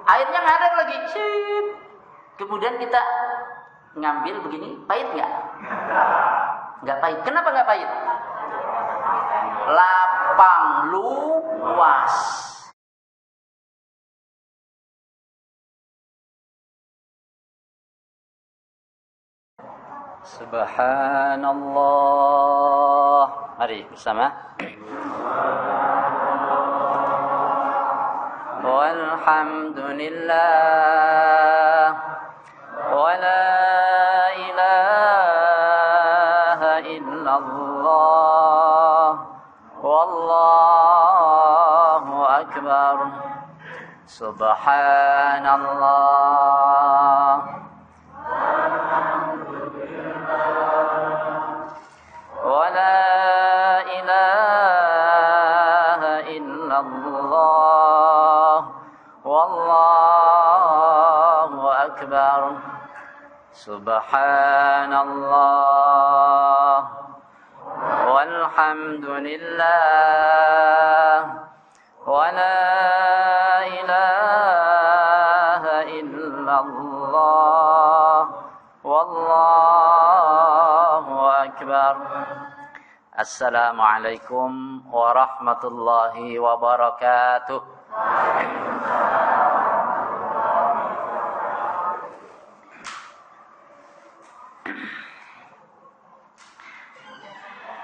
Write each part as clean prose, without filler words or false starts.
Airnya ngalir lagi. Sip. Kemudian kita ngambil begini, pahit nggak? Nggak pahit. Kenapa nggak pahit? Lapang, luas. Subhanallah. Mari bersama. Walhamdulillah. Wa la ilaha illallah. Wallahu akbar. Subhanallah. Subhanallah walhamdulillah wa la ilaha illallah wallahu akbar. Assalamualaikum warahmatullahi wabarakatuh.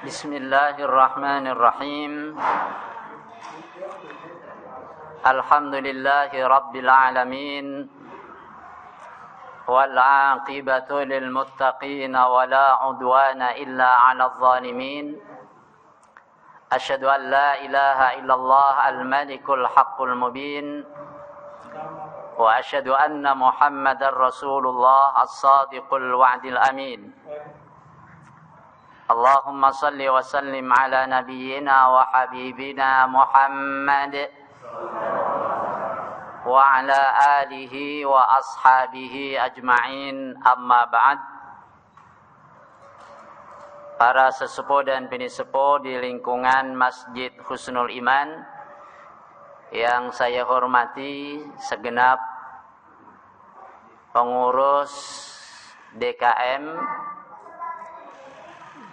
Bismillahirrahmanirrahim. Alhamdulillahi rabbil alamin. Wal 'aqibatu lil muttaqin wa la 'udwana illa 'alal zalimin. Asyhadu an la ilaha illallah al-malikul haqqul mubin. Wa asyhadu anna Muhammadar Rasulullah as-sadiqul wa'dil amin. Allahumma salli wa sallim ala nabiyyina wa habibina Muhammad wa ala alihi wa ashabihi ajma'in, amma ba'd. Para sesepuh dan bini sepuh di lingkungan Masjid Husnul Iman yang saya hormati, segenap pengurus DKM,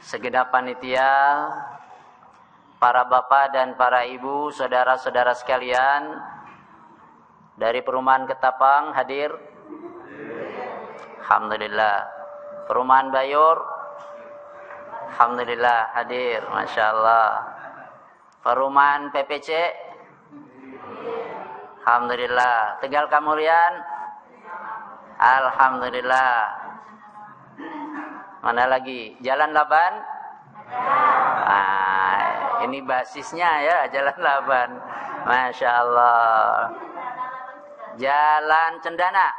segenap panitia, para bapak dan para ibu, saudara-saudara sekalian dari Perumahan Ketapang hadir. Alhamdulillah. Perumahan Bayur, alhamdulillah hadir, masya Allah. Perumahan PPC, alhamdulillah. Tegal Kamurian, alhamdulillah. Mana lagi? Jalan Laban? Ini basisnya ya, Jalan Laban. Masya Allah. Jalan Cendana?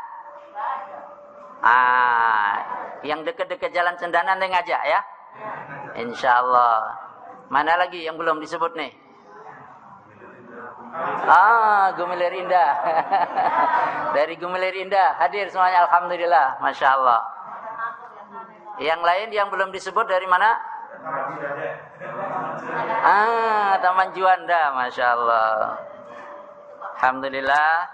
Yang dekat-dekat Jalan Cendana nih ngajak ya? Insya Allah. Mana lagi yang belum disebut nih? Gumilir Indah. Dari Gumilir Indah hadir semuanya, alhamdulillah, masya Allah. Yang lain yang belum disebut dari mana? Taman Juanda, masya Allah. Alhamdulillah.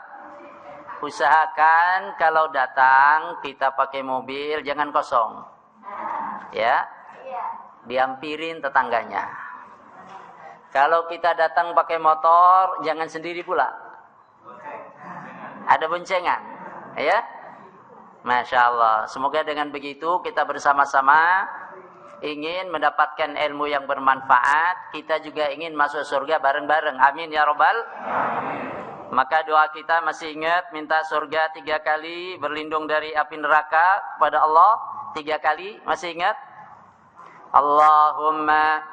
Usahakan kalau datang kita pakai mobil jangan kosong, ya. Diampirin tetangganya. Kalau kita datang pakai motor jangan sendiri pula. Ada boncengan, ya. Masya Allah. Semoga dengan begitu kita bersama-sama ingin mendapatkan ilmu yang bermanfaat. Kita juga ingin masuk surga bareng-bareng. Amin ya Rabbal. Maka doa kita masih ingat, minta surga 3 kali, berlindung dari api neraka kepada Allah 3 kali. Masih ingat? Allahumma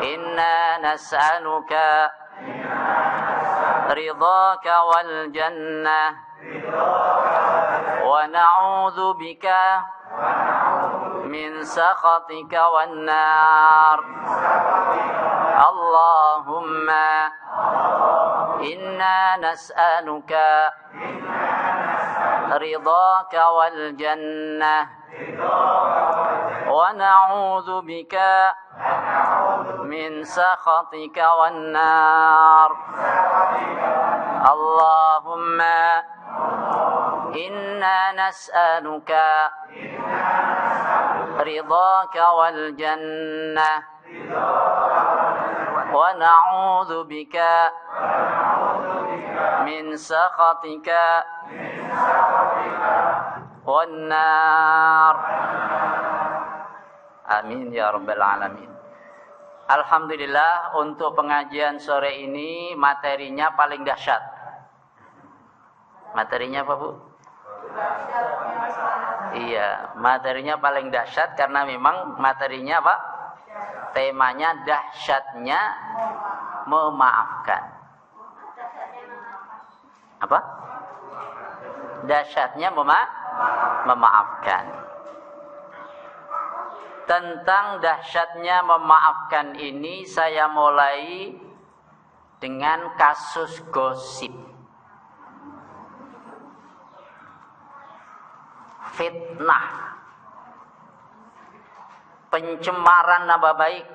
inna nas'aluka ridhaka wal jannah wa na'udzu bika min sakhatika wan nar. Allahumma inna nas'aluka ridhaka wal jannah wa na'udzu bika min sakhatika wan nar. Allahumma إنا نسألك رضاك والجنة ونعوذ بك من سخطك والنار. Amin ya rabbal alamin. Alhamdulillah, untuk pengajian sore ini materinya paling dahsyat. Materinya apa, Bu? Iya, materinya paling dahsyat karena memang materinya apa? Temanya dahsyatnya memaafkan. Apa? Dahsyatnya memaafkan. Tentang dahsyatnya memaafkan ini saya mulai dengan kasus gosip. Fitnah. Pencemaran nama baik.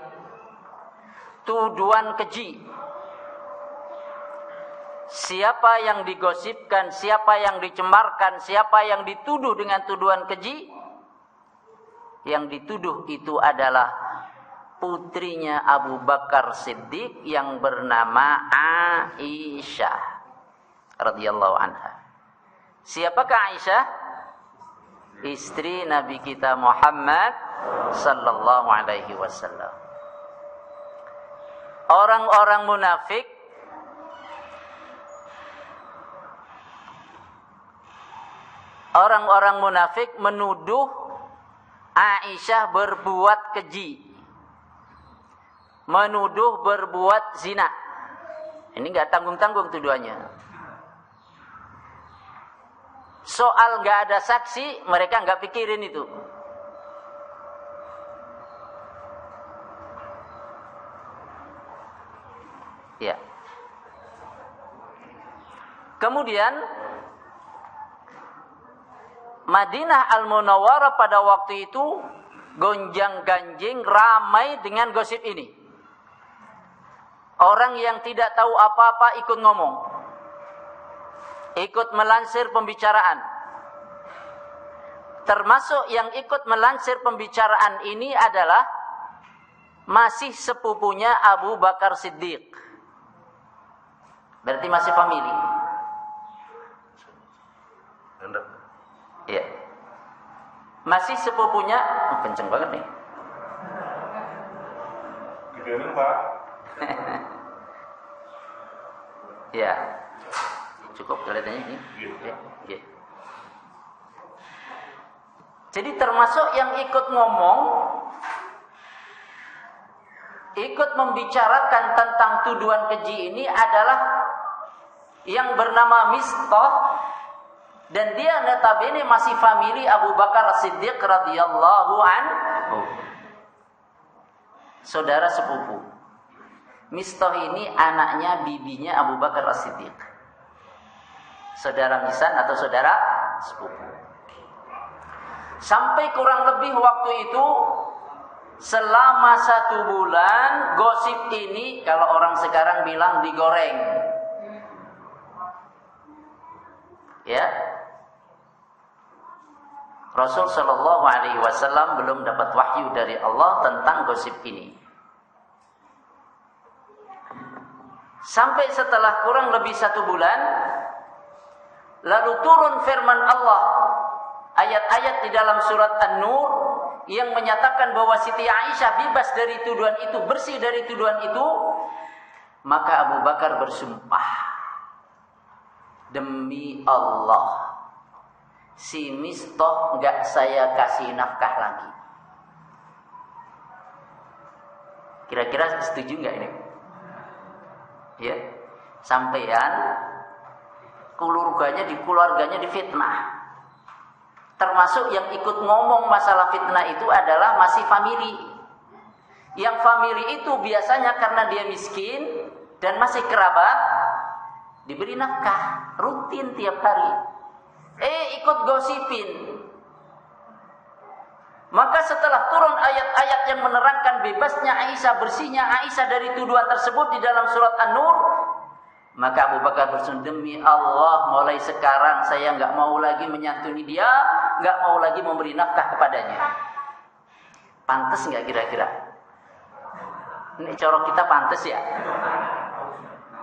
Tuduhan keji. Siapa yang digosipkan, siapa yang dicemarkan, siapa yang dituduh dengan tuduhan keji, yang dituduh itu adalah putrinya Abu Bakar Siddiq yang bernama Aisyah radhiyallahu anha. Siapakah Aisyah? Istri Nabi kita Muhammad sallallahu alaihi wasallam. Orang-orang munafik menuduh Aisyah berbuat keji, menuduh berbuat zina. Ini nggak tanggung-tanggung tuduhannya. Soal nggak ada saksi, mereka nggak pikirin itu. Ya. Kemudian Madinah Al-Munawwarah pada waktu itu gonjang-ganjing ramai dengan gosip ini. Orang yang tidak tahu apa-apa ikut ngomong. Ikut melansir pembicaraan. Termasuk yang ikut melansir pembicaraan ini adalah masih sepupunya Abu Bakar Siddiq. Berarti masih famili. Iya. Masih sepupunya, kenceng banget nih. Gedein, Pak. Ya. Cukup kelihatannya ini. Ya, ya. Jadi termasuk yang ikut ngomong, ikut membicarakan tentang tuduhan keji ini adalah yang bernama Mistah. Dan dia notabene masih famili Abu Bakar As-Siddiq radhiyallahu anhu. Saudara sepupu. Mistah ini anaknya bibinya Abu Bakar As-Siddiq. Saudara misan atau saudara sepupu. Sampai kurang lebih waktu itu selama 1 bulan gosip ini, kalau orang sekarang bilang, digoreng. Ya. Rasul Shallallahu Alaihi Wasallam belum dapat wahyu dari Allah tentang gosip ini. Sampai setelah kurang lebih 1 bulan, lalu turun firman Allah, ayat-ayat di dalam surat An-Nur yang menyatakan bahwa Siti Aisyah bebas dari tuduhan itu, bersih dari tuduhan itu. Maka Abu Bakar bersumpah, demi Allah, si Mistah enggak saya kasih nafkah lagi. Kira-kira setuju enggak ini? Ya, sampean keluarganya difitnah. Termasuk yang ikut ngomong masalah fitnah itu adalah masih famili. Yang famili itu biasanya karena dia miskin dan masih kerabat, diberi nafkah rutin tiap hari. Ikut gosipin. Maka setelah turun ayat-ayat yang menerangkan bebasnya Aisyah, bersihnya Aisyah dari tuduhan tersebut di dalam surat An-Nur, Maka Abu Bakar bersumpah, demi Allah, mulai sekarang saya nggak mau lagi menyantuni dia, nggak mau lagi memberi nafkah kepadanya. Pantes nggak kira-kira? Ini corok kita pantes ya?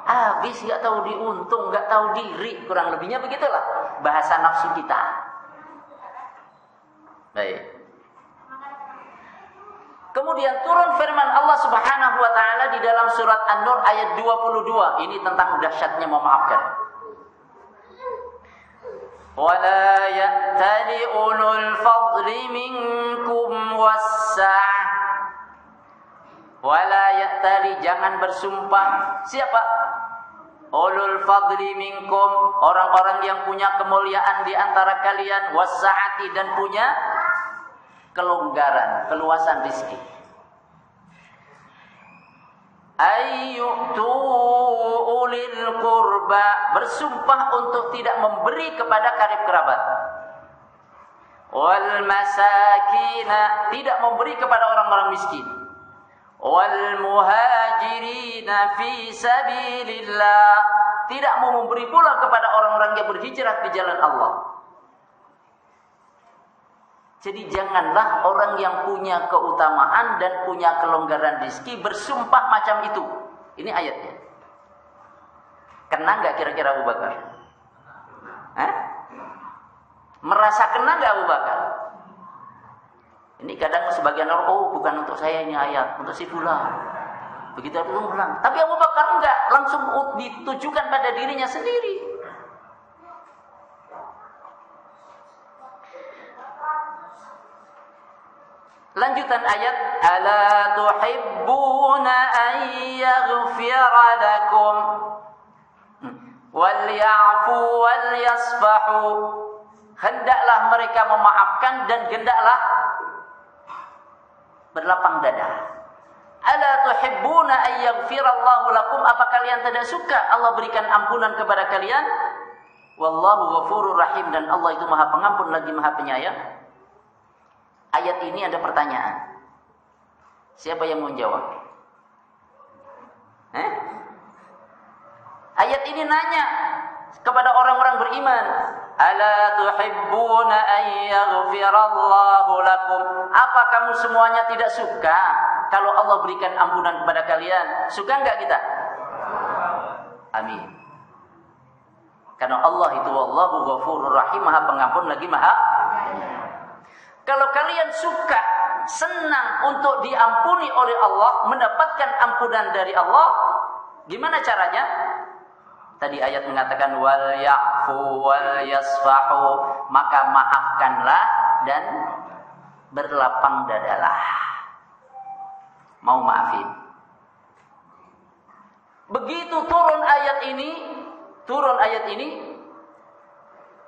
Habis nggak tahu diuntung, nggak tahu diri, kurang lebihnya begitulah bahasa nafsu kita. Baik. Kemudian turun firman Allah Subhanahu wa taala di dalam surat An-Nur ayat 22. Ini tentang dahsyatnya memaafkan. Wala ya'tali ulul fadli minkum was-sa'ah. Wala ya'tali, jangan bersumpah. Siapa? Ulul fadli minkum, orang-orang yang punya kemuliaan di antara kalian, was-sa'ati, dan punya kelonggaran, keluasan rezeki. Ayyutu ulil qurba, bersumpah untuk tidak memberi kepada karib kerabat. Wal masakina, tidak memberi kepada orang-orang miskin. Wal muhajirina fi sabilillah, tidak mau memberi pula kepada orang-orang yang berhijrah di jalan Allah. Jadi janganlah orang yang punya keutamaan dan punya kelonggaran rezeki bersumpah macam itu. Ini ayatnya. Kena nggak kira-kira Abu Bakar? Merasa kena nggak Abu Bakar? Ini kadang sebagian orang, oh bukan untuk saya ini ayat, untuk si fulan. Begitu aku bilang. Tapi Abu Bakar enggak, langsung ditujukan pada dirinya sendiri. Lanjutan ayat, ala tuhibbuna an yaghfira lakum wal ya'fu wal yasfahu. Hendaklah mereka memaafkan dan hendaklah berlapang dada. Ala tuhibbuna an yaghfirallahu lakum, apa kalian tidak suka Allah berikan ampunan kepada kalian? Wallahu ghafurur rahim, dan Allah itu Maha Pengampun lagi Maha Penyayang. Ayat ini ada pertanyaan. Siapa yang mau jawab? Ayat ini nanya kepada orang-orang beriman. Ala tuhibbuna an yaghfirallahu lakum. Apa kamu semuanya tidak suka kalau Allah berikan ampunan kepada kalian? Suka enggak kita? Amin. Karena Allah itu wallahu ghafurur rahim, Maha Pengampun lagi Maha. Kalau kalian suka, senang untuk diampuni oleh Allah, mendapatkan ampunan dari Allah, gimana caranya? Tadi ayat mengatakan wal ya'fu wal yasfahu, maka maafkanlah dan berlapang dadalah. Mau maafin. Begitu turun ayat ini,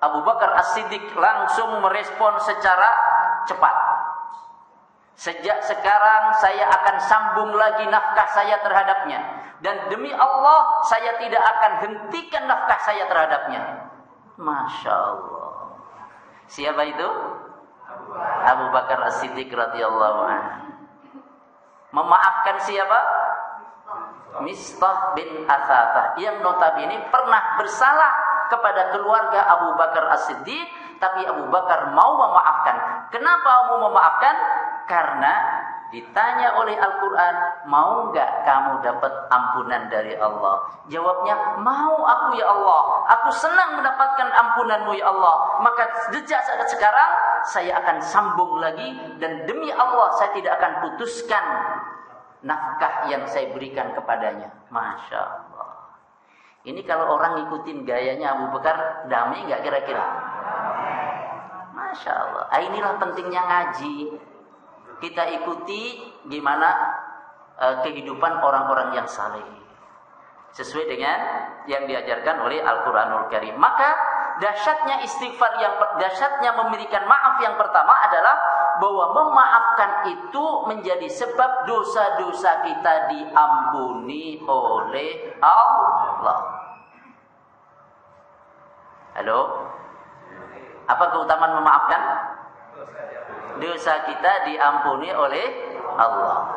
Abu Bakar As-Siddiq langsung merespon secara cepat. Sejak sekarang saya akan sambung lagi nafkah saya terhadapnya, dan demi Allah saya tidak akan hentikan nafkah saya terhadapnya. Masya Allah. Siapa itu? Abu Bakar As-Siddiq radhiyallahu anhu. Memaafkan siapa? Mistah bin Athathah, yang notabene pernah bersalah kepada keluarga Abu Bakar As-Siddiq, tapi Abu Bakar mau memaafkan. Kenapa mau memaafkan? Karena ditanya oleh Al-Quran, mau enggak kamu dapat ampunan dari Allah? Jawabnya, mau aku ya Allah. Aku senang mendapatkan ampunanmu ya Allah. Maka sejak saat sekarang saya akan sambung lagi, dan demi Allah saya tidak akan putuskan nafkah yang saya berikan kepadanya. Masya Allah. Ini kalau orang ngikutin gayanya Abu Bakar, damai enggak kira-kira? Masya Allah. Inilah pentingnya ngaji. Kita ikuti gimana kehidupan orang-orang yang saleh, sesuai dengan yang diajarkan oleh Al-Quranul Karim. Maka dahsyatnya istighfar, dahsyatnya memberikan maaf yang pertama adalah bahwa memaafkan itu menjadi sebab dosa-dosa kita diampuni oleh Allah. Halo? Apa keutamaan memaafkan? Dosa kita diampuni oleh Allah.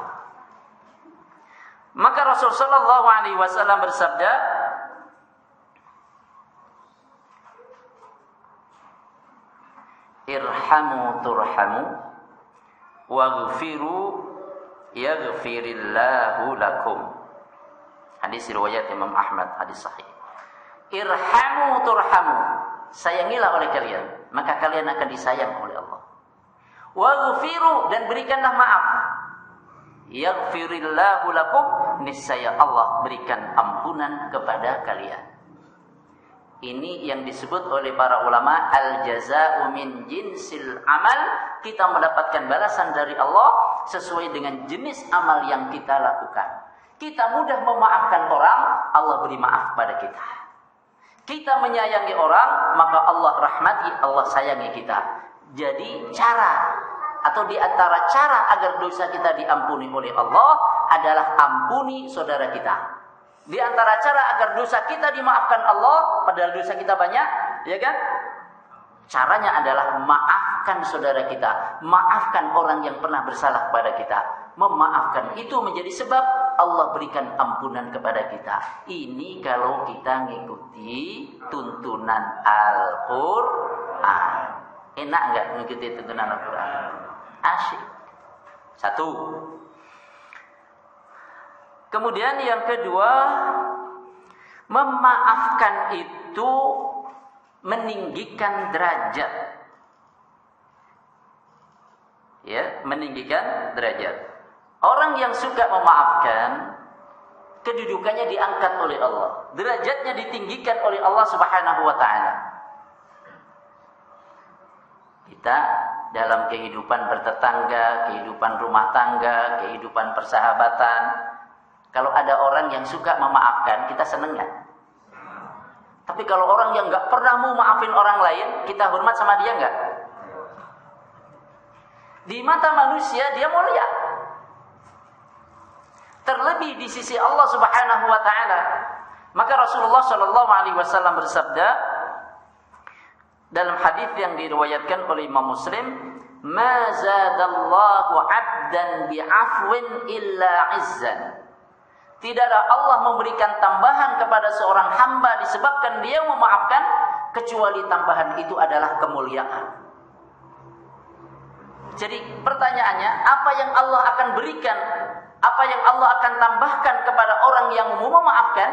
Maka Rasulullah SAW bersabda, irhamu turhamu, waghfiru yaghfirillahu lakum. Hadis riwayat Imam Ahmad, hadis sahih. Irhamu turhamu, sayangilah oleh kalian, maka kalian akan disayang oleh Allah. Waghfiru, dan berikanlah maaf. Yaghfirillahu lakum, niscaya Allah berikan ampunan kepada kalian. Ini yang disebut oleh para ulama al-jaza'u min jinsil amal. Kita mendapatkan balasan dari Allah sesuai dengan jenis amal yang kita lakukan. Kita mudah memaafkan orang, Allah beri maaf pada kita. Kita menyayangi orang, maka Allah rahmati, Allah sayangi kita. Jadi cara atau di antara cara agar dosa kita diampuni oleh Allah adalah ampuni saudara kita. Di antara cara agar dosa kita dimaafkan Allah, padahal dosa kita banyak, ya kan? Caranya adalah maafkan saudara kita, maafkan orang yang pernah bersalah kepada kita. Memaafkan itu menjadi sebab Allah berikan ampunan kepada kita. Ini kalau kita ngikuti tuntunan Al-Quran. Enak nggak ngikuti tuntunan Al-Quran? Asyik. Satu. Kemudian yang kedua, memaafkan itu meninggikan derajat. Ya, meninggikan derajat. Orang yang suka memaafkan, kedudukannya diangkat oleh Allah. Derajatnya ditinggikan oleh Allah Subhanahu wa taala. Kita dalam kehidupan bertetangga, kehidupan rumah tangga, kehidupan persahabatan, kalau ada orang yang suka memaafkan, kita seneng gak? Tapi kalau orang yang gak pernah mau maafin orang lain, kita hormat sama dia gak? Di mata manusia dia mulia. Terlebih di sisi Allah Subhanahu wa taala. Maka Rasulullah sallallahu alaihi wasallam bersabda dalam hadis yang diriwayatkan oleh Imam Muslim, "Ma zadallahu 'abdan bi'afwin illa 'izzan." Tidaklah Allah memberikan tambahan kepada seorang hamba disebabkan dia memaafkan, kecuali tambahan itu adalah kemuliaan. Jadi pertanyaannya, apa yang Allah akan berikan, apa yang Allah akan tambahkan kepada orang yang mau memaafkan?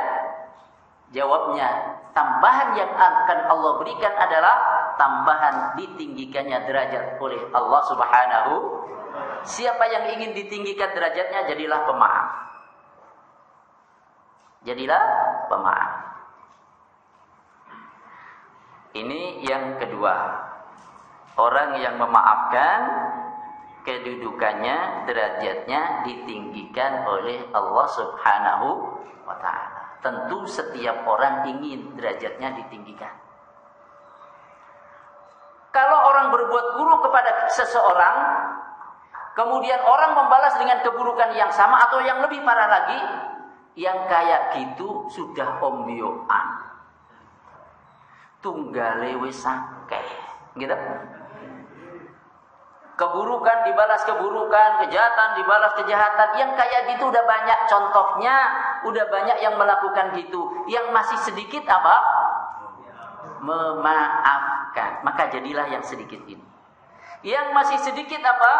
Jawabnya, tambahan yang akan Allah berikan adalah tambahan ditinggikannya derajat oleh Allah Subhanahu. Siapa yang ingin ditinggikan derajatnya, jadilah pemaaf. Jadilah pemaaf. Ini yang kedua. Orang yang memaafkan, kedudukannya, derajatnya ditinggikan oleh Allah Subhanahu wa ta'ala. Tentu setiap orang ingin derajatnya ditinggikan. Kalau orang berbuat buruk kepada seseorang, kemudian orang membalas dengan keburukan yang sama atau yang lebih parah lagi, yang kayak gitu sudah ombyoan. Tunggale wis akeh, gitu. Keburukan dibalas keburukan, kejahatan dibalas kejahatan. Yang kayak gitu udah banyak contohnya, udah banyak yang melakukan gitu. Yang masih sedikit apa? Memaafkan. Maka jadilah yang sedikit ini. Yang masih sedikit apa?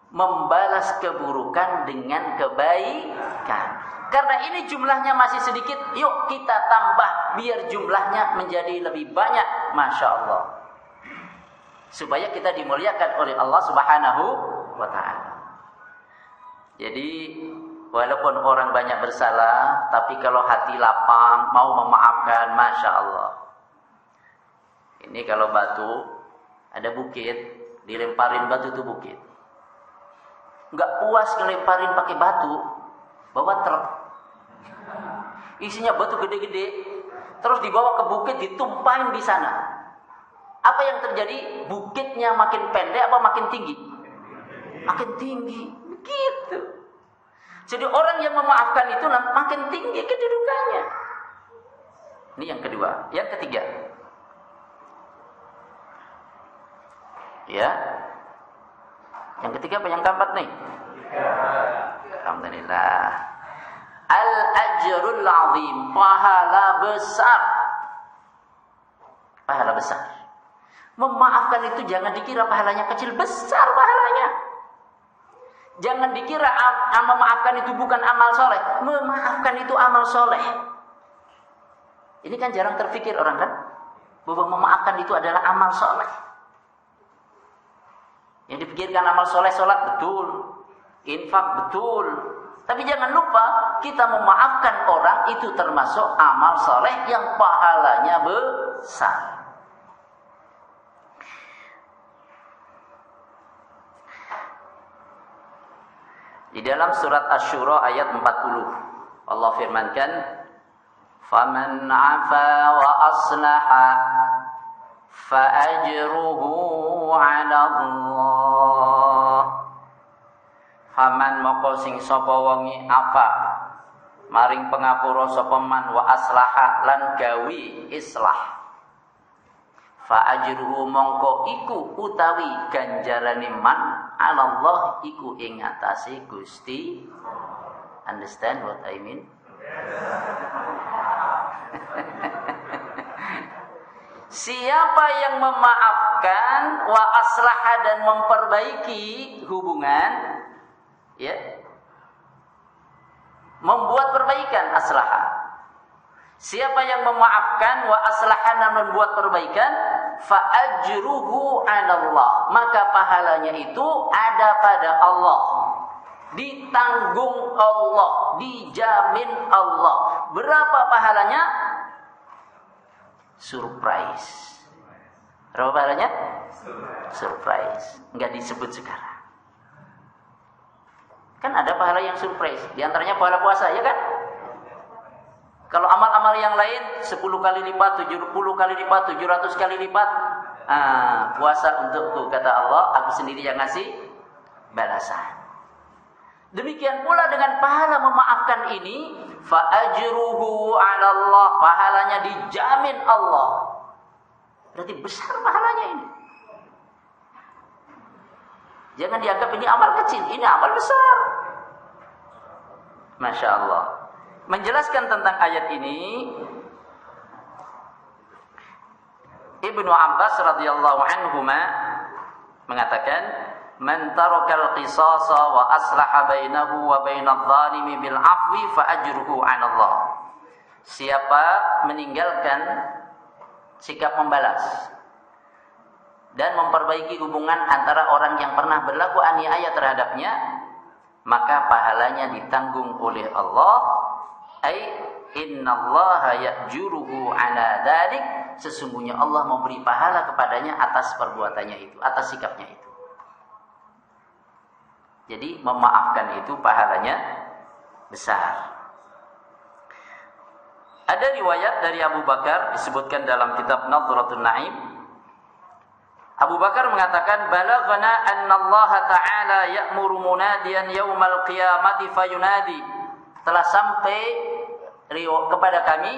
Membalas keburukan dengan kebaikan. Karena ini jumlahnya masih sedikit, yuk kita tambah biar jumlahnya menjadi lebih banyak. Masya Allah. Supaya kita dimuliakan oleh Allah Subhanahu wa ta'ala. Jadi walaupun orang banyak bersalah, tapi kalau hati lapang mau memaafkan, Masya Allah. Ini kalau batu, ada bukit, dilemparin batu itu bukit. Nggak puas ngelemparin pakai batu, bawa truk. Isinya batu gede-gede, terus dibawa ke bukit, ditumpahin di sana. Apa yang terjadi? Bukitnya makin pendek apa makin tinggi? Makin tinggi. Begitu. Jadi orang yang memaafkan itu makin tinggi kedudukannya. Ini yang kedua. Yang ketiga. Ya. Yang ketiga apa yang keempat nih? Alhamdulillah. Al-ajrul azim. Pahala besar. Pahala besar. Memaafkan itu jangan dikira pahalanya kecil, besar pahalanya. Jangan dikira memaafkan itu bukan amal soleh. Memaafkan itu amal soleh. Ini kan jarang terpikir orang kan, bahwa memaafkan itu adalah amal soleh. Yang dipikirkan amal soleh, sholat betul, infak betul. Tapi jangan lupa, kita memaafkan orang itu termasuk amal soleh yang pahalanya besar. Di dalam surat Asy-Syura ayat 40, Allah firmankan, "Faman 'afa wa aslaha fa ajruhu 'ala Allah." Faman moko sing sapa wonge afa, maring pangapura sapa man wa aslaha lan gawi islah. Fa ajruhu mongko iku utawi ganjarane man Allah iku ing atase Gusti. Understand what I mean? Siapa yang memaafkan wa aslaha dan memperbaiki hubungan, ya, membuat perbaikan aslaha. Siapa yang memaafkan wa aslaha dan membuat perbaikan, fa ajruhu 'ala Allah, maka pahalanya itu ada pada Allah. Ditanggung Allah, dijamin Allah. Berapa pahalanya? Surprise. Berapa pahalanya? Surprise. Enggak disebut sekarang. Kan ada pahala yang surprise, di antaranya pahala puasa, ya kan? Kalau amal-amal yang lain 10 kali lipat, 70 kali lipat, 700 kali lipat. Puasa untukku, kata Allah, aku sendiri yang ngasih balasan. Demikian pula dengan pahala memaafkan ini, fa ajruhu 'ala Allah, pahalanya dijamin Allah. Berarti besar pahalanya ini. Jangan dianggap ini amal kecil, ini amal besar. Masya Allah. Menjelaskan tentang ayat ini, Ibnu Abbas radhiyallahu anhuma mengatakan, "Man tarakal qisasa wa aslaha bainahu wa bainadh dhalimi bil afwi fa ajruhu 'ala Allah." Siapa meninggalkan sikap membalas dan memperbaiki hubungan antara orang yang pernah berlaku aniaya terhadapnya, maka pahalanya ditanggung oleh Allah. Ai innallaha ya'juruhu 'ala dzalik, sesungguhnya Allah memberi pahala kepadanya atas perbuatannya itu, atas sikapnya itu. Jadi memaafkan itu pahalanya besar. Ada riwayat dari Abu Bakar disebutkan dalam kitab Nadhratun Na'im. Abu Bakar mengatakan, "Balaghana anna Allah Ta'ala ya'muru munadiyan yaumal qiyamati fayunadi." Telah sampai kepada kami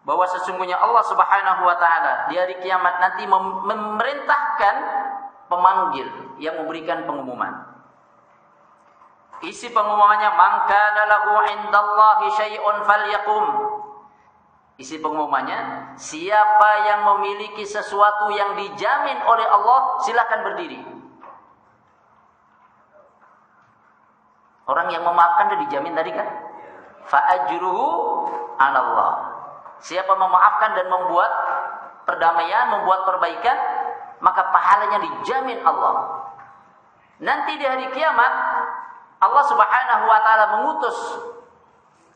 bahwa sesungguhnya Allah Subhanahu wa taala di hari kiamat nanti memerintahkan pemanggil yang memberikan pengumuman. Isi pengumumannya, "Man kana lahu 'indallahi syai'un falyaqum." Isi pengumumannya, siapa yang memiliki sesuatu yang dijamin oleh Allah, silakan berdiri. Orang yang memaafkan sudah dijamin tadi kan? Fa ajruhu 'ala Allah. Siapa memaafkan dan membuat perdamaian, membuat perbaikan, maka pahalanya dijamin Allah. Nanti di hari kiamat Allah Subhanahu wa taala mengutus,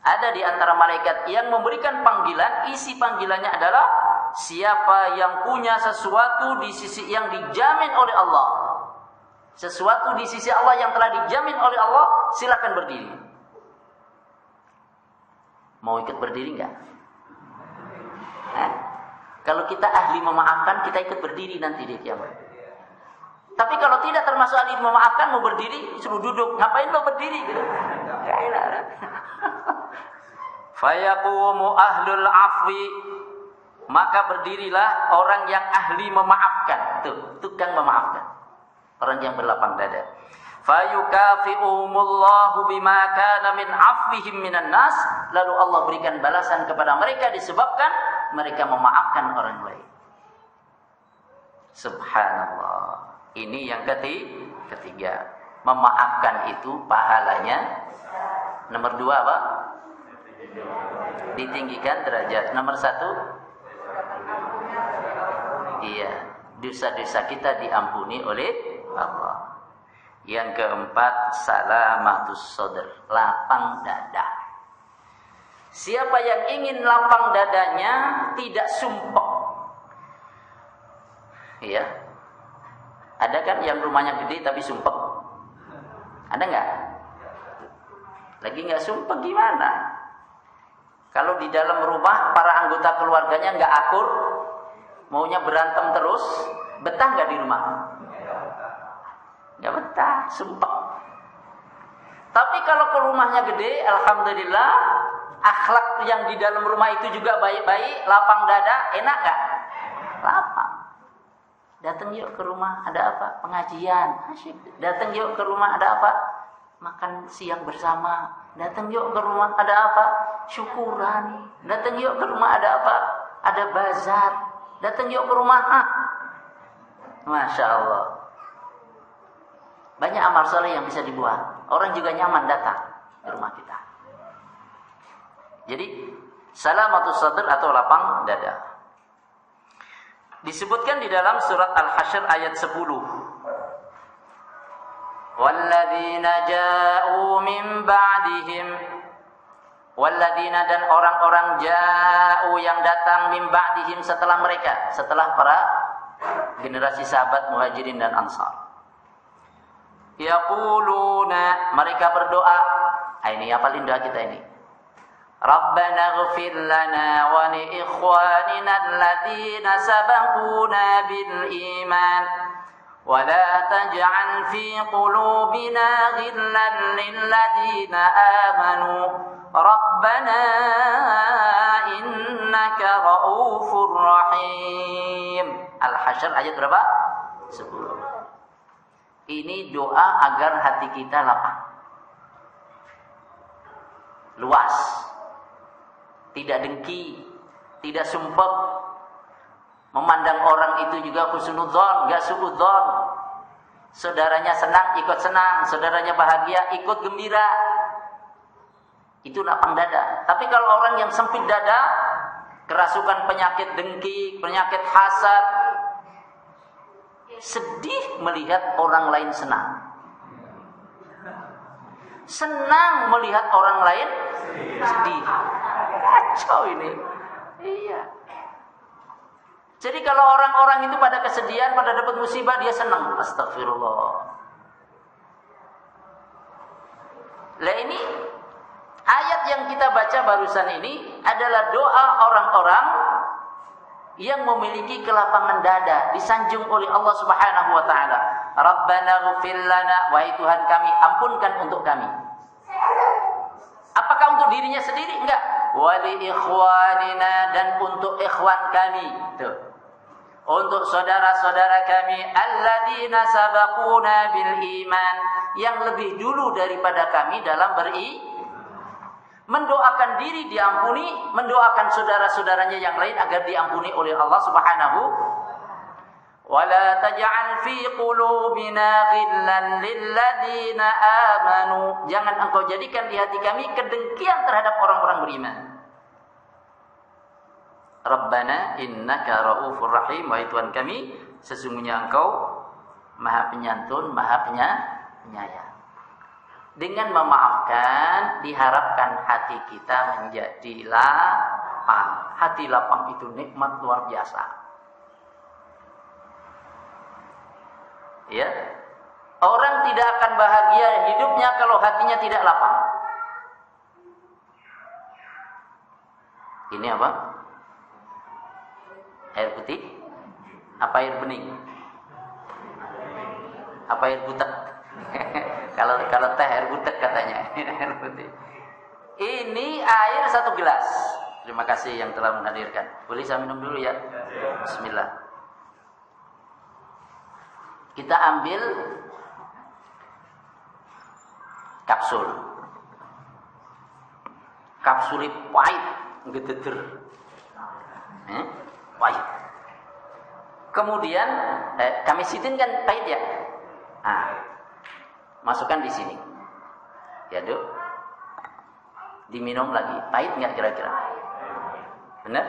ada di antara malaikat yang memberikan panggilan. Isi panggilannya adalah siapa yang punya sesuatu di sisi yang dijamin oleh Allah, sesuatu di sisi Allah yang telah dijamin oleh Allah, silakan berdiri. Mau ikut berdiri enggak? Kalau kita ahli memaafkan, kita ikut berdiri nanti di kiamat. Tapi kalau tidak termasuk ahli memaafkan, mau berdiri, suruh duduk. Ngapain lo berdiri gitu? Enggak enak. Fayaqumu ahlul afwi, maka berdirilah orang yang ahli memaafkan. Tuh, tukang memaafkan. Orang yang berlapang dada. Fayukafi'umullahu bima kana min afwihim minan nas, lalu Allah berikan balasan kepada mereka disebabkan mereka memaafkan orang lain. Subhanallah. Ini yang ketiga. Memaafkan itu pahalanya. Nomor 2 apa? Ditinggikan derajat. Nomor 1, iya, dosa-dosa kita diampuni oleh Allah. Yang keempat, salamatus sadr, lapang dada. Siapa yang ingin lapang dadanya, tidak sumpek. Iya. Ada kan yang rumahnya gede tapi sumpek? Ada nggak? Lagi nggak sumpek gimana? Kalau di dalam rumah para anggota keluarganya nggak akur, maunya berantem terus, betah nggak di rumah? Nggak betah, sumpek. Tapi kalau ke rumahnya gede, alhamdulillah, akhlak yang di dalam rumah itu juga baik-baik, lapang dada, enak nggak? Lapang. Datang yuk ke rumah, ada apa? Pengajian, asyik. Datang yuk ke rumah, ada apa? Makan siang bersama. Datang yuk ke rumah, ada apa? Syukuran. Datang yuk ke rumah, ada apa? Ada bazar. Datang yuk ke rumah, Masya Allah. Banyak amal soleh yang bisa dibuat. Orang juga nyaman datang ke rumah kita. Jadi, salamatus sadr atau lapang dada. Disebutkan di dalam surat Al-Hasyr ayat 10. Walladzina ja'u min ba'dihim, walladzina, dan orang-orang ja'u yang datang min ba'dihim setelah mereka, setelah para generasi sahabat Muhajirin dan Ansar. Yaquluna, mereka berdoa. Ini hafalin doa kita ini. Rabbana ighfir lana wa li ikhwanina alladhina sabaquna bil iman wa la taj'al fi qulubina ghillan lil ladzina amanu rabbana innaka ra'ufur rahim. Al-Hasyr ayat berapa? 10. Ini doa agar hati kita lapang, luas, tidak dengki, tidak sumpek, memandang orang itu juga husnudzon, enggak suudzon. Saudaranya senang, ikut senang, saudaranya bahagia, ikut gembira. Itu lapang dada. Tapi kalau orang yang sempit dada, kerasukan penyakit dengki, penyakit hasad, sedih melihat orang lain senang. Senang melihat orang lain sedih. Kacau ini. Iya. Jadi kalau orang-orang itu pada kesedihan, pada dapat musibah, dia senang. Astagfirullah. Lah ini ayat yang kita baca barusan ini adalah doa orang-orang yang memiliki kelapangan dada, disanjung oleh Allah Subhanahu wa taala. Rabbana ighfir lana, wahai Tuhan kami, ampunkan untuk kami. Apakah untuk dirinya sendiri? Enggak. Wa li ikhwanina, dan untuk ikhwan kami. Tuh. Untuk saudara-saudara kami alladzina sabaquna bil iman, yang lebih dulu daripada kami dalam mendoakan diri diampuni, mendoakan saudara-saudaranya yang lain agar diampuni oleh Allah Subhanahu. Wala taj'al fi qulubina ghillan lil ladzina amanu, jangan engkau jadikan di hati kami kedengkian terhadap orang-orang beriman. Rabbana innaka ra'ufur rahim, wahai Tuhan kami, sesungguhnya engkau Maha Penyantun, Maha Penyayang. Dengan memaafkan diharapkan hati kita menjadi lapang. Hati lapang itu nikmat luar biasa. Ya, orang tidak akan bahagia hidupnya kalau hatinya tidak lapang. Ini apa? Air putih? Apa air bening? Apa air butek? kalau teh air butek katanya. Air putih. Ini air 1 gelas. Terima kasih yang telah menghadirkan. Boleh saya minum dulu ya? Bismillah. Kita ambil kapsul. Kapsul pahit, ngedeter. Pahit. Kemudian kamisitin kan pahit ya. Nah, masukkan di sini. Ya, Duk. Diminum lagi. Pahit nggak kira-kira? Benar?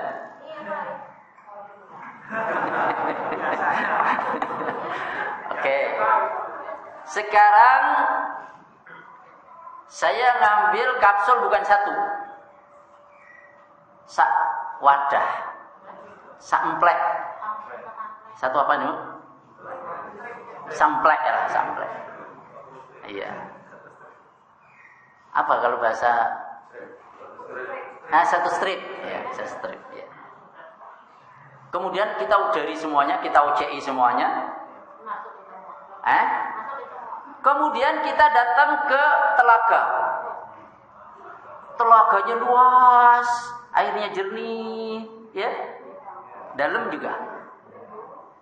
Oke. Sekarang saya ngambil kapsul bukan satu. Sak wadah. Samplek. Satu apa nih? Samplek ya, samplek. Iya. Apa kalau bahasa? Satu strip. Ya, satu strip. Ya. Kemudian kita udari semuanya, kita UCI semuanya. Kemudian kita datang ke telaga. Telaganya luas, airnya jernih, ya. Dalam juga.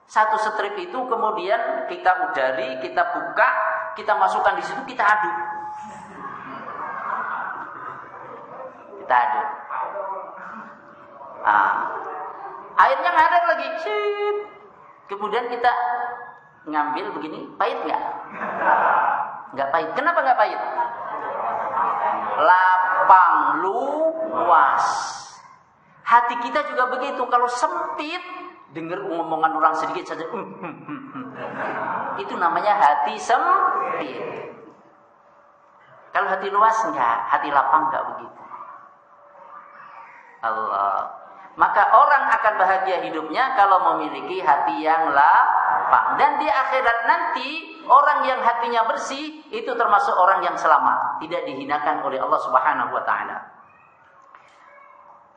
Satu strip itu kemudian kita udari, kita buka, kita masukkan di situ, kita aduk. Kita aduk. Airnya ngalir lagi. Sip. Kemudian kita ngambil begini, pahit nggak? Nggak pahit. Kenapa nggak pahit? Lapang, luas. Hati kita juga begitu. Kalau sempit, dengar omongan orang sedikit saja, itu namanya hati sempit. Kalau hati luas enggak, hati lapang enggak begitu. Allah. Maka orang akan bahagia hidupnya kalau memiliki hati yang lapang. Dan di akhirat nanti orang yang hatinya bersih itu termasuk orang yang selamat, tidak dihinakan oleh Allah Subhanahu wa taala.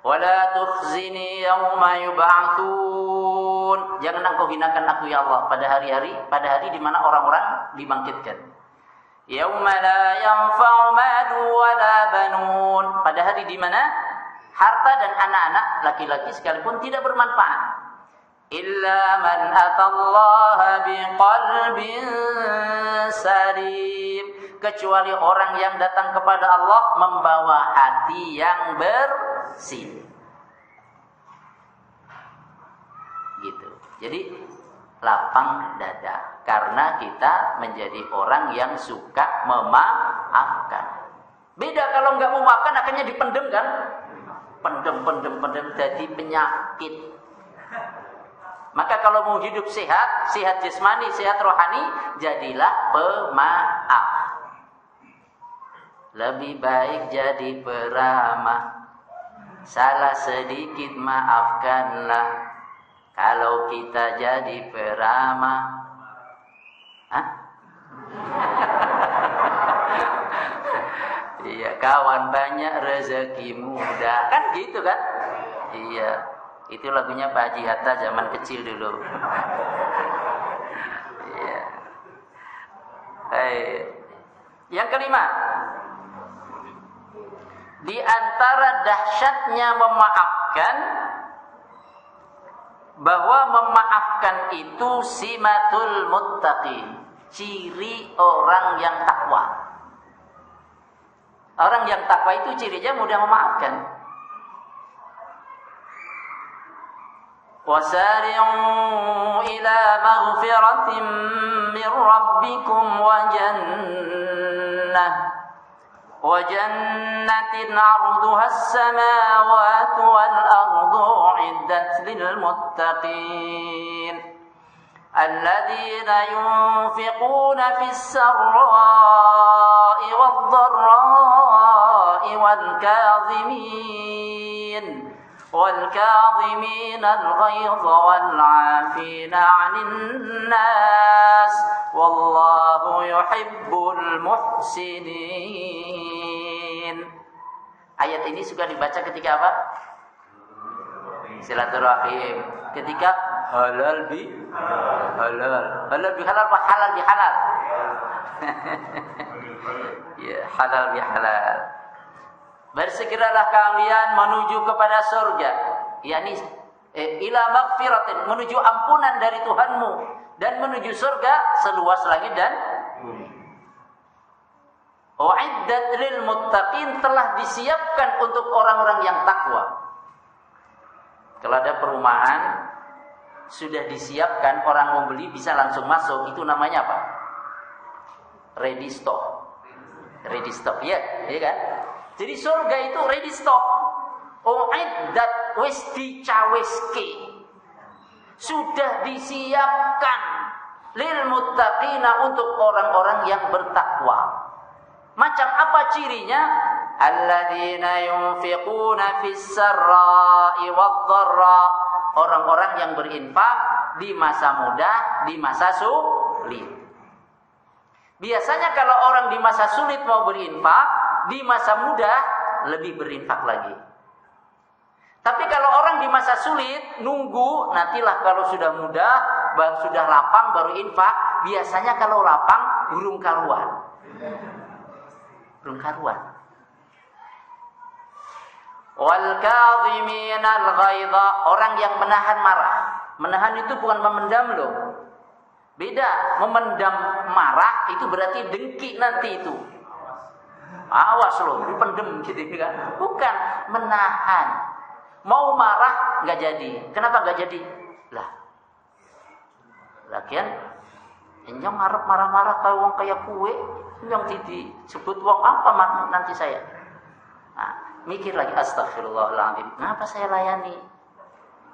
Wala tukhzini yauma yub'atsun. Jangan engkau hinakan aku ya Allah pada hari di mana orang-orang dibangkitkan. Yauma la yanfa'u malu wala banun. Pada hari di mana harta dan anak-anak laki-laki sekalipun tidak bermanfaat. Illa man atallaha biqalbin salim. Kecuali orang yang datang kepada Allah membawa hati yang bersih. Gitu. Jadi lapang dada karena kita menjadi orang yang suka memaafkan. Beda kalau nggak memaafkan akhirnya dipendem kan? Pendem jadi penyakit. Maka kalau mau hidup sehat jasmani, sehat rohani, jadilah pemaaf. Lebih baik jadi peramah. Salah sedikit maafkanlah. Kalau kita jadi peramah. Iya, kawan banyak rezeki mudah. Kan gitu kan? Iya. Itu lagunya Pak Haji Hatta zaman kecil dulu. Iya. Yang kelima, di antara dahsyatnya memaafkan, bahwa memaafkan itu simatul muttaqin, ciri orang yang takwa. Orang yang takwa itu cirinya mudah memaafkan. وَسَارِعُوا إِلَى مَغْفِرَةٍ مِّن رَّبِّكُمْ وَجَنَّةٍ عَرْضُهَا السَّمَاوَاتُ وَالْأَرْضُ أُعِدَّتْ لِلْمُتَّقِينَ الَّذِينَ يُنفِقُونَ فِي السَّرَّاءِ وَالضَّرَّاءِ والكاظمين الغيظ والعافين عن الناس والله يحب المحسنين. Ayat ini suka dibaca ketika apa? Silaturahim. Ketika halal bihalal apa halal bihalal? Ya, halal bihalal. Bersegeralah kalian menuju kepada surga, yakni ila maghfiratin, menuju ampunan dari Tuhanmu, dan menuju surga seluas langit dan bumi. Uiddat lil muttaqin, telah disiapkan untuk orang-orang yang takwa. Kalau ada perumahan sudah disiapkan, orang mau beli bisa langsung masuk. Itu namanya apa? Ready stock. Ready stock, ya kan? Jadi surga itu ready stock. Uiddat wis dicaweske. Sudah disiapkan lil muttaqina, untuk orang-orang yang bertakwa. Macam apa cirinya? Alladzina yunfiquna fis sarra'i wadh-dharra. Orang-orang yang berinfak di masa mudah, di masa sulit. Biasanya kalau orang di masa sulit mau berinfak, di masa mudah lebih berinfak lagi. Tapi kalau orang di masa sulit nunggu, nantilah kalau sudah mudah, sudah lapang baru infak. Biasanya kalau lapang burung karuan. Burung karuan. Wal kadhiminal ghaidha, orang yang menahan marah. Menahan itu bukan memendam loh. Beda, memendam marah itu berarti dengki nanti itu. Awas loh, dipendem gitu kan. Bukan menahan. Mau marah nggak jadi. Kenapa nggak jadi? Lah, lagian enjang ngarep marah-marah kayak wong kayak kue, yang disebut wong apa nanti saya. Nah, mikir lagi, astagfirullahaladzim, kenapa saya layani?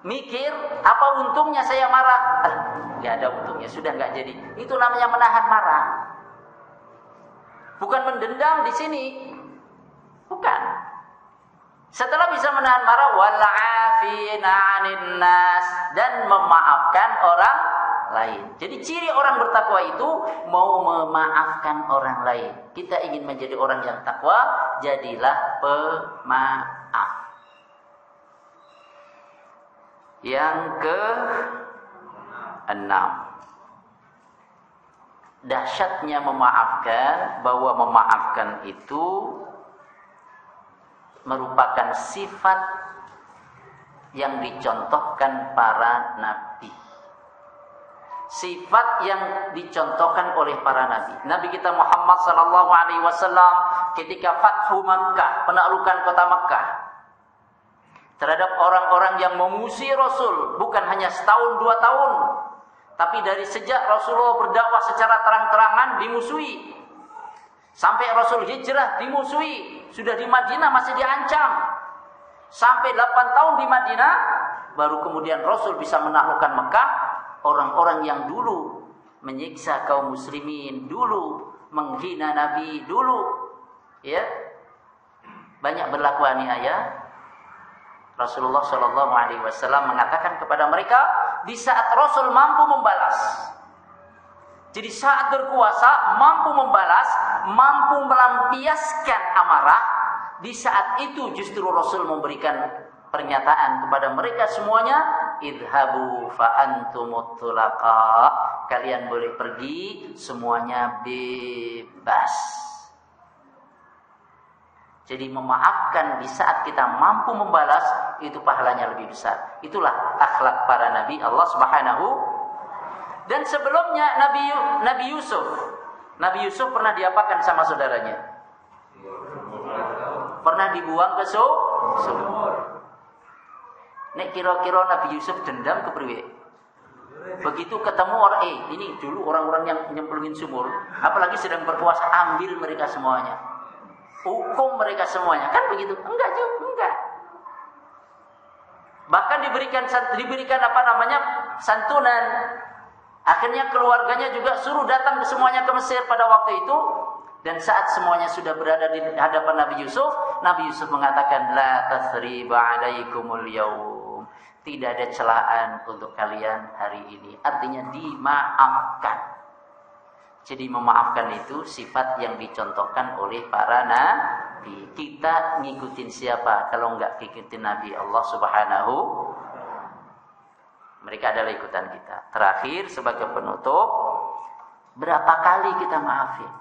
Mikir, apa untungnya saya marah? Nggak ada untungnya, sudah nggak jadi. Itu namanya menahan marah. Bukan mendendam di sini, bukan. Setelah bisa menahan marah, wal'afina 'anil nas, dan memaafkan orang lain. Jadi ciri orang bertakwa itu mau memaafkan orang lain. Kita ingin menjadi orang yang takwa, jadilah pemaaf. Yang ke-6, dahsyatnya memaafkan, bahwa memaafkan itu merupakan sifat yang dicontohkan para nabi. Sifat yang dicontohkan oleh para nabi. Nabi kita Muhammad sallallahu alaihi wasallam ketika Fathu Makkah, penaklukan kota Makkah, terhadap orang-orang yang memusuhi Rasul, bukan hanya setahun 2 tahun, tapi dari sejak Rasulullah berdakwah secara terang-terangan dimusuhi. Sampai Rasul hijrah dimusuhi, sudah di Madinah masih diancam. Sampai 8 tahun di Madinah, baru kemudian Rasul bisa menaklukkan Mekah. Orang-orang yang dulu menyiksa kaum muslimin, dulu menghina Nabi, dulu ya banyak berlaku aniaya. Rasulullah Shallallahu Alaihi Wasallam mengatakan kepada mereka, di saat Rasul mampu membalas. Jadi saat berkuasa mampu membalas, mampu melampiaskan amarah. Di saat itu justru Rasul memberikan pernyataan kepada mereka semuanya, idhabu fa antumut tulaqa, kalian boleh pergi, semuanya bebas. Jadi memaafkan di saat kita mampu membalas, itu pahalanya lebih besar. Itulah akhlak para nabi Allah Subhanahu. Dan sebelumnya Nabi Yusuf pernah diapakan sama saudaranya? Pernah dibuang ke sumur. Nek kira-kira Nabi Yusuf dendam ke priwe? Begitu ketemu orang, ini dulu orang-orang yang nyemplungin sumur, apalagi sedang berkuasa, ambil mereka semuanya, hukum mereka semuanya, kan begitu? Enggak. Bahkan diberikan santunan. Akhirnya keluarganya juga suruh datang semuanya ke Mesir pada waktu itu. Dan saat semuanya sudah berada di hadapan Nabi Yusuf mengatakan, la tasriba alaikumul yaum, tidak ada celaan untuk kalian hari ini. Artinya dimaafkan. Jadi memaafkan itu sifat yang dicontohkan oleh para nabi. Kita ngikutin siapa kalau enggak ngikutin Nabi Allah Subhanahu. Mereka adalah ikutan kita. Terakhir sebagai penutup, berapa kali kita maafin?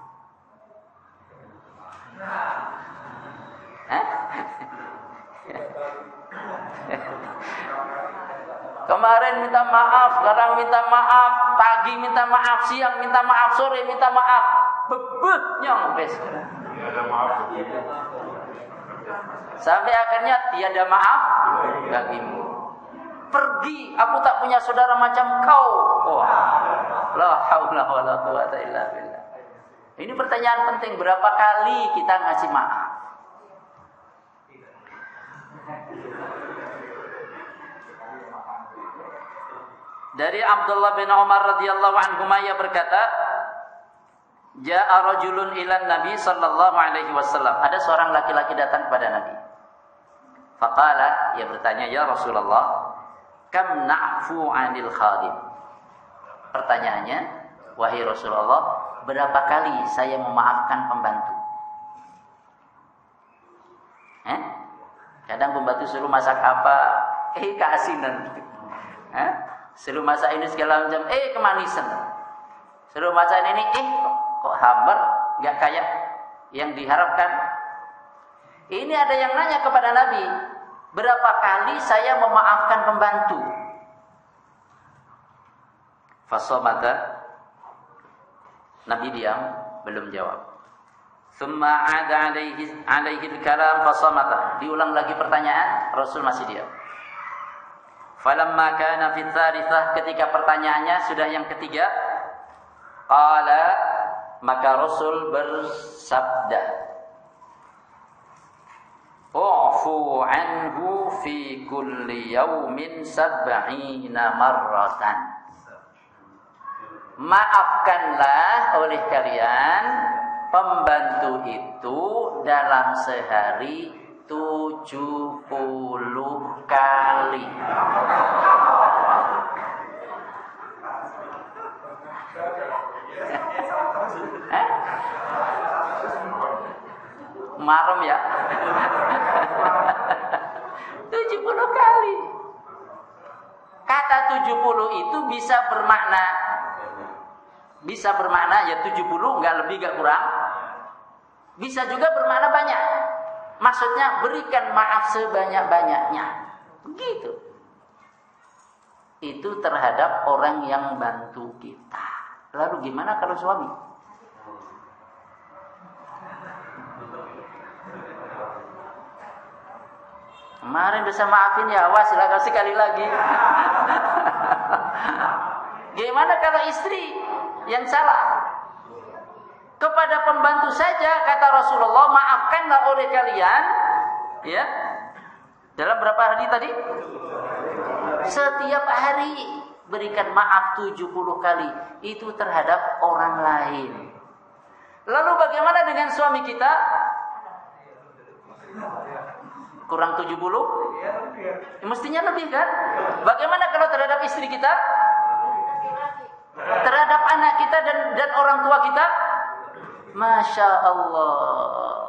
Kemarin minta maaf, sekarang minta maaf, pagi minta maaf, siang minta maaf, sore minta maaf. Bebet nyong bes. Sampai akhirnya tiada maaf bagimu. pergi, aku tak punya saudara macam kau. Wah, la haula wala quwata illa billah. Ini pertanyaan penting, berapa kali kita ngasih maaf? Dari Abdullah bin Umar radhiyallahu anhu ia berkata, Ja'a rajulun ila Nabi sallallahu alaihi wasallam. Ada seorang laki-laki datang kepada Nabi. Faqala, ia bertanya, ya Rasulullah, kam na'fu 'anil khadim? Pertanyaannya, wahai Rasulullah, berapa kali saya memaafkan pembantu? Kadang pembantu suruh masak apa, keasinan. Suruh masak ini segala macam, kemanisan. Suruh masak ini, kok hambar, nggak kayak yang diharapkan. Ini ada yang nanya kepada Nabi, berapa kali saya memaafkan pembantu? Fasomata, Nabi diam, belum jawab. Thumma ada alaihi al-kalam fasomata. Diulang lagi pertanyaan, Rasul masih diam. Falamma kana fi tsalitsah, ketika pertanyaannya sudah yang ketiga, qala, maka Rasul bersabda, u'fu anhu fi kulli yaumin 70 marratan. Maafkanlah oleh kalian pembantu itu dalam sehari 70 kali. Marem ya. 70 kali. Kata 70 itu bisa bermakna ya 70, enggak lebih enggak kurang. Bisa juga bermakna banyak. Maksudnya berikan maaf sebanyak-banyaknya. Begitu. Itu terhadap orang yang bantu kita. Lalu gimana kalau suami? Kemarin bisa maafin ya, awas silakan sekali lagi. Gimana kalau istri yang salah? Kepada pembantu saja kata Rasulullah, maafkanlah oleh kalian, ya. Dalam berapa hari tadi? Setiap hari berikan maaf 70 kali. Itu terhadap orang lain. Lalu bagaimana dengan suami kita? Kurang 70? Mestinya lebih kan? Bagaimana kalau terhadap istri kita? Terhadap anak kita dan orang tua kita? Masya Allah.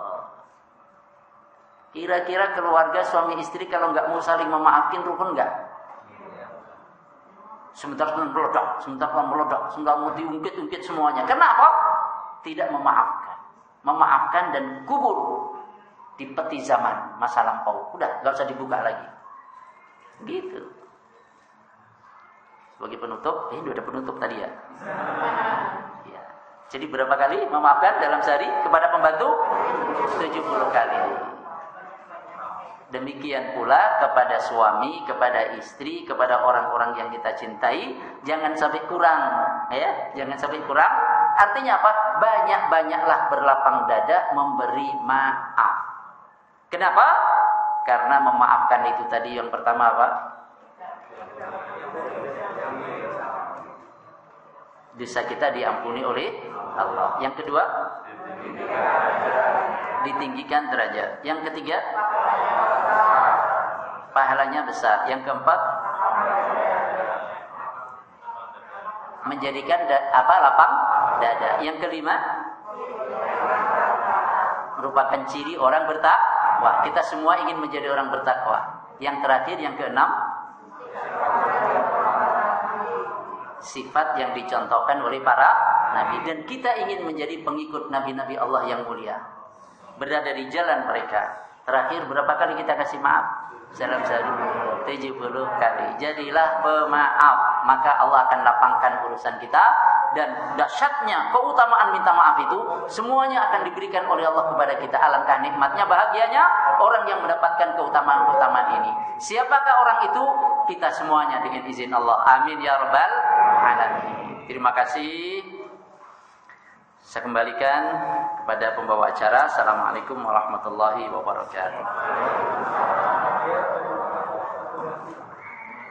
Kira-kira keluarga suami istri kalau nggak mau saling memaafkan rukun nggak? Sebentar meledak, sebentar mau diungkit-ungkit semuanya. Kenapa? Tidak memaafkan. Memaafkan dan kubur di peti zaman masa lampau. Udah, nggak usah dibuka lagi. Gitu. Sebagai penutup, ini udah penutup tadi ya. Ya. Jadi berapa kali memaafkan dalam sehari kepada pembantu? 70 kali. Demikian pula kepada suami, kepada istri, kepada orang-orang yang kita cintai, jangan sampai kurang, ya, jangan sampai kurang. Artinya apa? Banyak-banyaklah berlapang dada memberi maaf. Kenapa? Karena memaafkan itu tadi yang pertama apa? Dosa kita diampuni oleh Allah. Yang kedua, ditinggikan derajat. Yang ketiga, pahalanya besar. Yang keempat, menjadikan lapang dada. Yang kelima, merupakan ciri orang bertakwa. Kita semua ingin menjadi orang bertakwa. Yang terakhir, yang keenam, sifat yang dicontohkan oleh para nabi. Dan kita ingin menjadi pengikut nabi-nabi Allah yang mulia, berada di jalan mereka. Terakhir, berapa kali kita kasih maaf? Dalam sehari 70 kali. Jadilah pemaaf, maka Allah akan lapangkan urusan kita. Dan dahsyatnya keutamaan minta maaf itu semuanya akan diberikan oleh Allah kepada kita. Alangkah nikmatnya, bahagianya orang yang mendapatkan keutamaan-keutamaan ini. Siapakah orang itu? kita semuanya dengan izin Allah. Amin ya rabbal alamin. Terima kasih. Saya kembalikan kepada pembawa acara. Assalamualaikum warahmatullahi wabarakatuh.